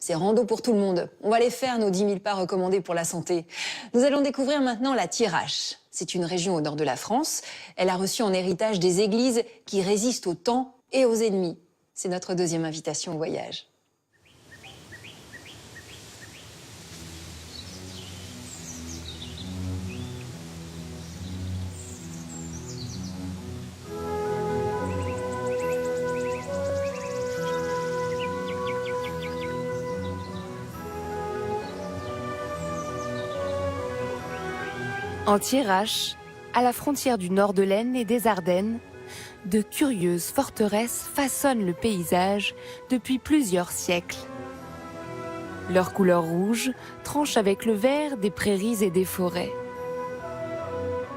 C'est rando pour tout le monde. On va les faire, nos 10 000 pas recommandés pour la santé. Nous allons découvrir maintenant la Thiérache. C'est une région au nord de la France. Elle a reçu en héritage des églises qui résistent au temps et aux ennemis. C'est notre deuxième invitation au voyage. En Thiérache, à la frontière du nord de l'Aisne et des Ardennes, de curieuses forteresses façonnent le paysage depuis plusieurs siècles. Leur couleur rouge tranche avec le vert des prairies et des forêts.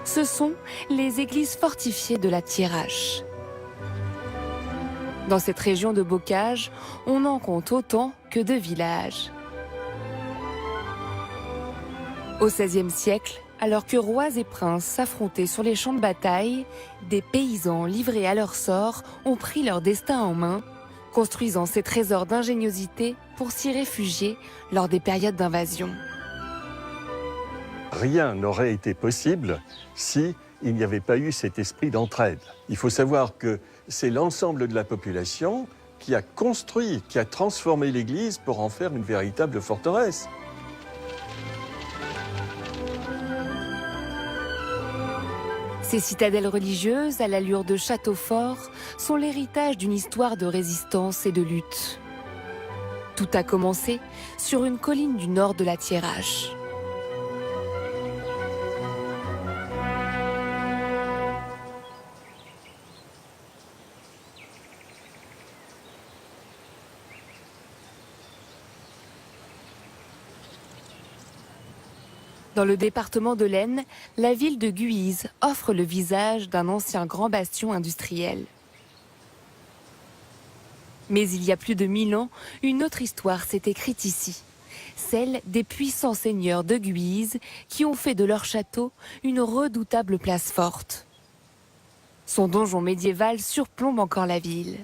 Ce sont les églises fortifiées de la Thiérache. Dans cette région de bocage, on en compte autant que de villages. Au XVIe siècle, alors que rois et princes s'affrontaient sur les champs de bataille, des paysans livrés à leur sort ont pris leur destin en main, construisant ces trésors d'ingéniosité pour s'y réfugier lors des périodes d'invasion. Rien n'aurait été possible si il n'y avait pas eu cet esprit d'entraide. Il faut savoir que c'est l'ensemble de la population qui a construit, qui a transformé l'église pour en faire une véritable forteresse. Ces citadelles religieuses, à l'allure de châteaux forts, sont l'héritage d'une histoire de résistance et de lutte. Tout a commencé sur une colline du nord de la Thiérache. Dans le département de l'Aisne, la ville de Guise offre le visage d'un ancien grand bastion industriel. Mais il y a plus de 1000 ans, une autre histoire s'est écrite ici. Celle des puissants seigneurs de Guise qui ont fait de leur château une redoutable place forte. Son donjon médiéval surplombe encore la ville.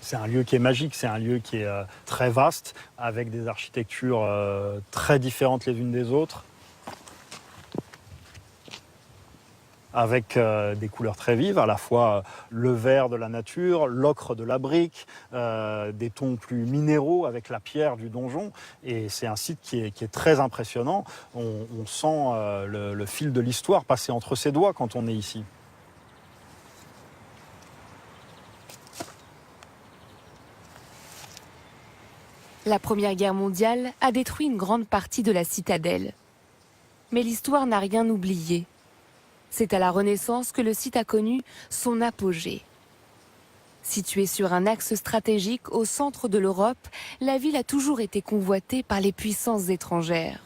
C'est un lieu qui est magique, c'est un lieu qui est très vaste, avec des architectures très différentes les unes des autres, avec des couleurs très vives, à la fois le vert de la nature, l'ocre de la brique, des tons plus minéraux avec la pierre du donjon. Et c'est un site qui est très impressionnant. On sent le fil de l'histoire passer entre ses doigts quand on est ici. La Première Guerre mondiale a détruit une grande partie de la citadelle. Mais l'histoire n'a rien oublié. C'est à la Renaissance que le site a connu son apogée. Située sur un axe stratégique au centre de l'Europe, la ville a toujours été convoitée par les puissances étrangères.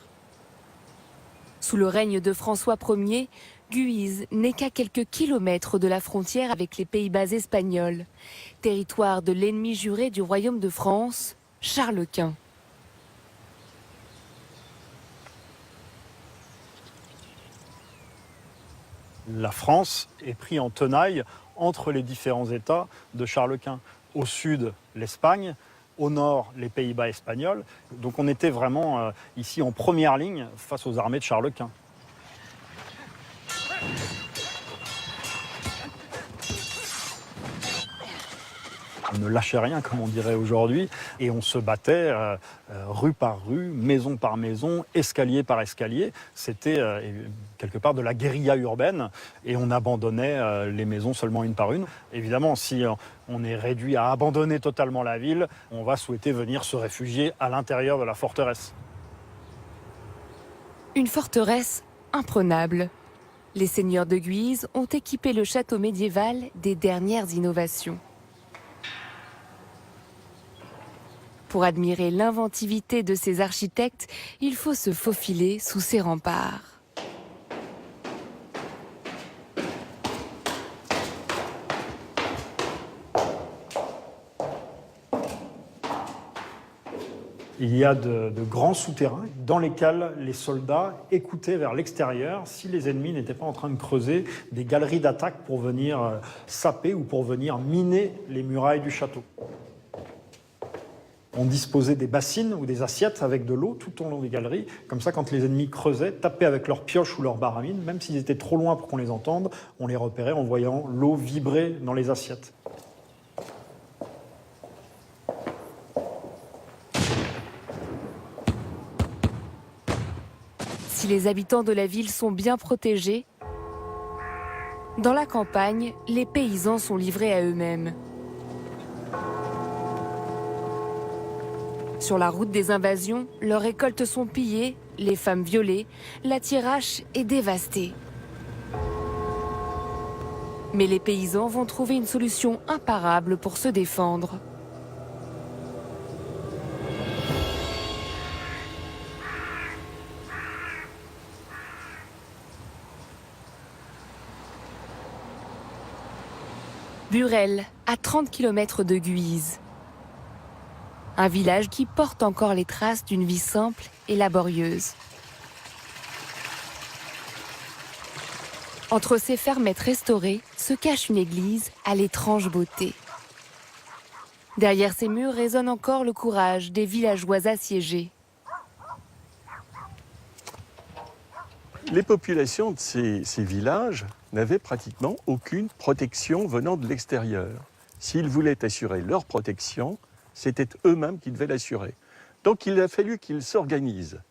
Sous le règne de François Ier, Guise n'est qu'à quelques kilomètres de la frontière avec les Pays-Bas espagnols, territoire de l'ennemi juré du royaume de France, Charles Quint. La France est prise en tenaille entre les différents États de Charles Quint. Au sud, l'Espagne, au nord, les Pays-Bas espagnols. Donc on était vraiment ici en première ligne face aux armées de Charles Quint. On ne lâchait rien, comme on dirait aujourd'hui, et on se battait rue par rue, maison par maison, escalier par escalier. C'était quelque part de la guérilla urbaine, et on abandonnait les maisons seulement une par une. Évidemment, si on est réduit à abandonner totalement la ville, on va souhaiter venir se réfugier à l'intérieur de la forteresse. Une forteresse imprenable. Les seigneurs de Guise ont équipé le château médiéval des dernières innovations. Pour admirer l'inventivité de ces architectes, il faut se faufiler sous ces remparts. Il y a de grands souterrains dans lesquels les soldats écoutaient vers l'extérieur si les ennemis n'étaient pas en train de creuser des galeries d'attaque pour venir saper ou pour venir miner les murailles du château. On disposait des bassines ou des assiettes avec de l'eau tout au long des galeries. Comme ça, quand les ennemis creusaient, tapaient avec leurs pioches ou leurs baramines, même s'ils étaient trop loin pour qu'on les entende, on les repérait en voyant l'eau vibrer dans les assiettes. Si les habitants de la ville sont bien protégés, dans la campagne, les paysans sont livrés à eux-mêmes. Sur la route des invasions, leurs récoltes sont pillées, les femmes violées, la Thiérache est dévastée. Mais les paysans vont trouver une solution imparable pour se défendre. Burel, à 30 km de Guise. Un village qui porte encore les traces d'une vie simple et laborieuse. Entre ces fermettes restaurées se cache une église à l'étrange beauté. Derrière ces murs résonne encore le courage des villageois assiégés. Les populations de ces villages n'avaient pratiquement aucune protection venant de l'extérieur. S'ils voulaient assurer leur protection, c'était eux-mêmes qui devaient l'assurer. Donc il a fallu qu'ils s'organisent,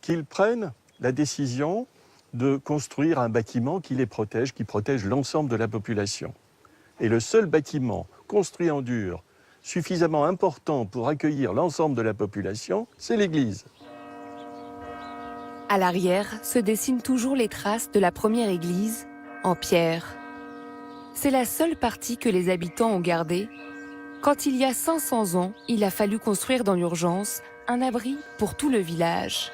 qu'ils prennent la décision de construire un bâtiment qui les protège, qui protège l'ensemble de la population. Et le seul bâtiment construit en dur, suffisamment important pour accueillir l'ensemble de la population, c'est l'église. À l'arrière se dessinent toujours les traces de la première église, en pierre. C'est la seule partie que les habitants ont gardée. Quand il y a 500 ans, il a fallu construire dans l'urgence un abri pour tout le village.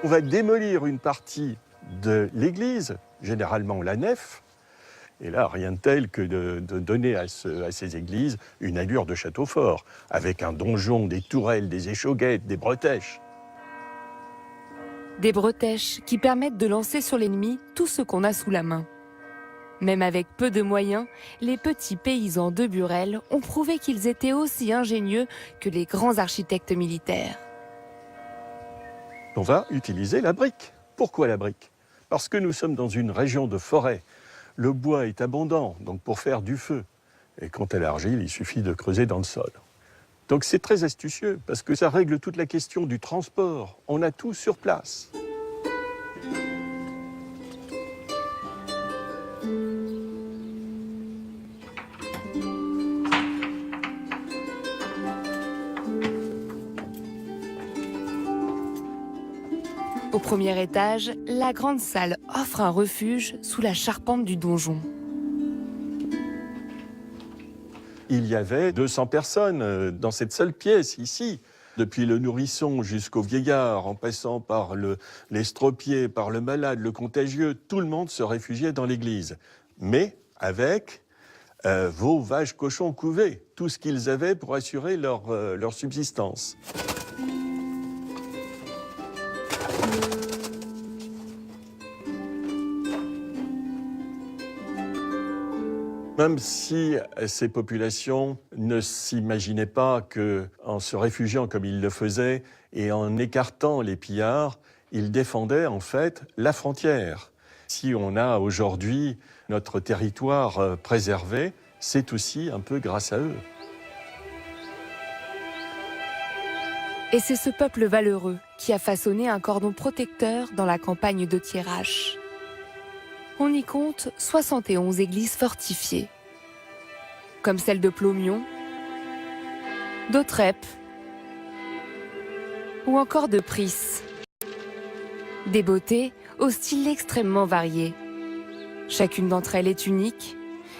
On va démolir une partie de l'église, généralement la nef, et là, rien de tel que de donner à ces églises une allure de château fort, avec un donjon, des tourelles, des échauguettes, des bretèches. Des bretèches qui permettent de lancer sur l'ennemi tout ce qu'on a sous la main. Même avec peu de moyens, les petits paysans de Burel ont prouvé qu'ils étaient aussi ingénieux que les grands architectes militaires. On va utiliser la brique. Pourquoi la brique? Parce que nous sommes dans une région de forêt. Le bois est abondant, donc pour faire du feu. Et quant à l'argile, il suffit de creuser dans le sol. Donc c'est très astucieux, parce que ça règle toute la question du transport. On a tout sur place. Au premier étage, la grande salle offre un refuge sous la charpente du donjon. Il y avait 200 personnes dans cette seule pièce, ici. Depuis le nourrisson jusqu'au vieillard, en passant par l'estropié, par le malade, le contagieux, tout le monde se réfugiait dans l'église. Mais avec veaux, vaches, cochons couvés, tout ce qu'ils avaient pour assurer leur subsistance. Même si ces populations ne s'imaginaient pas qu'en se réfugiant comme ils le faisaient et en écartant les pillards, ils défendaient en fait la frontière. Si on a aujourd'hui notre territoire préservé, c'est aussi un peu grâce à eux. Et c'est ce peuple valeureux qui a façonné un cordon protecteur dans la campagne de Thiérache. On y compte 71 églises fortifiées, comme celle de Plomion, d'Autrep ou encore de Pris. Des beautés au style extrêmement varié. Chacune d'entre elles est unique,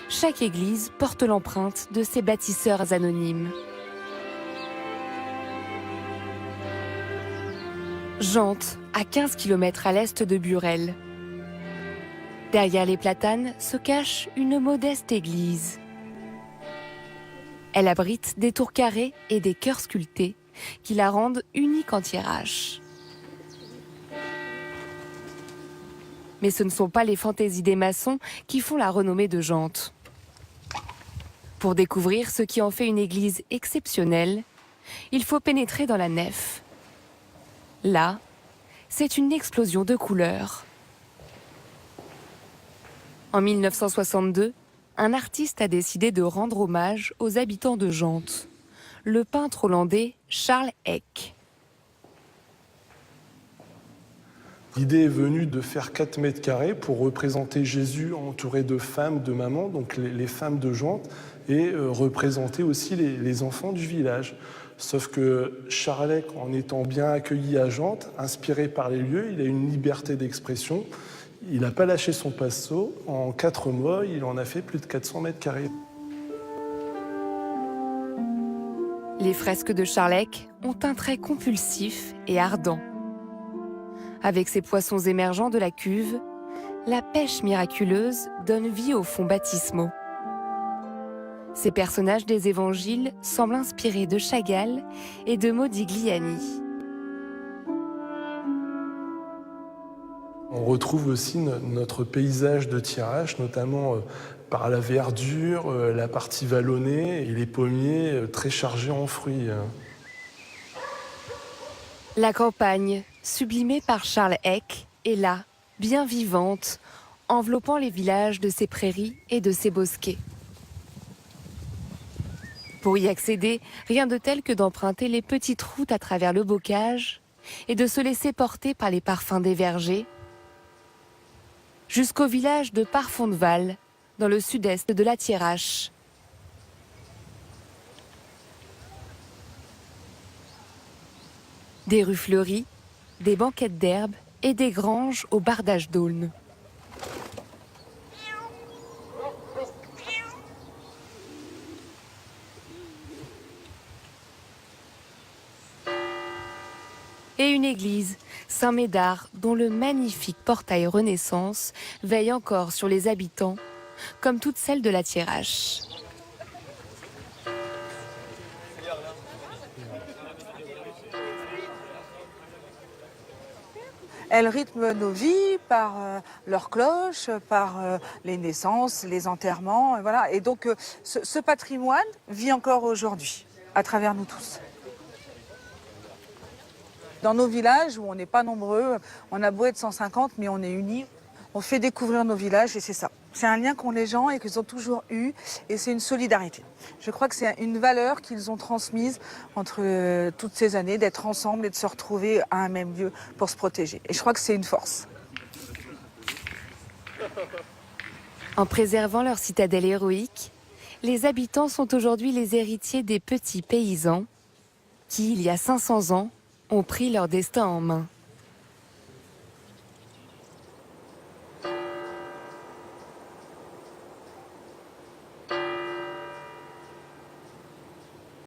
chaque église porte l'empreinte de ses bâtisseurs anonymes. Jantes, à 15 km à l'est de Burel. Derrière les platanes se cache une modeste église. Elle abrite des tours carrées et des chœurs sculptés qui la rendent unique en Thiérache. Mais ce ne sont pas les fantaisies des maçons qui font la renommée de Jantes. Pour découvrir ce qui en fait une église exceptionnelle, il faut pénétrer dans la nef. Là, c'est une explosion de couleurs. En 1962, un artiste a décidé de rendre hommage aux habitants de Jantes, le peintre hollandais Charles Eyck. L'idée est venue de faire 4 mètres carrés pour représenter Jésus entouré de femmes, de mamans, donc les femmes de Jantes, et représenter aussi les enfants du village. Sauf que Charles Eyck, en étant bien accueilli à Jantes, inspiré par les lieux, il a une liberté d'expression. Il n'a pas lâché son pinceau. En 4 mois, il en a fait plus de 400 mètres carrés. Les fresques de Charles Eyck ont un trait compulsif et ardent. Avec ses poissons émergeants de la cuve, la pêche miraculeuse donne vie aux fonds baptismaux. Ces personnages des évangiles semblent inspirés de Chagall et de Modigliani. On retrouve aussi notre paysage de Thiérache, notamment par la verdure, la partie vallonnée et les pommiers très chargés en fruits. La campagne, sublimée par Charles Eyck, est là, bien vivante, enveloppant les villages de ses prairies et de ses bosquets. Pour y accéder, rien de tel que d'emprunter les petites routes à travers le bocage et de se laisser porter par les parfums des vergers, jusqu'au village de Parfondeval, dans le sud-est de la Thiérache. Des rues fleuries, des banquettes d'herbe et des granges au bardage d'aulnes. Et une église, Saint-Médard, dont le magnifique portail Renaissance veille encore sur les habitants, comme toutes celles de la Thiérache. Elles rythment nos vies par leurs cloches, par les naissances, les enterrements, et voilà. Et donc ce patrimoine vit encore aujourd'hui, à travers nous tous. Dans nos villages où on n'est pas nombreux, on a beau être 150, mais on est unis. On fait découvrir nos villages et c'est ça. C'est un lien qu'ont les gens et qu'ils ont toujours eu et c'est une solidarité. Je crois que c'est une valeur qu'ils ont transmise entre toutes ces années, d'être ensemble et de se retrouver à un même lieu pour se protéger. Et je crois que c'est une force. En préservant leur citadelle héroïque, les habitants sont aujourd'hui les héritiers des petits paysans qui, il y a 500 ans, ont pris leur destin en main.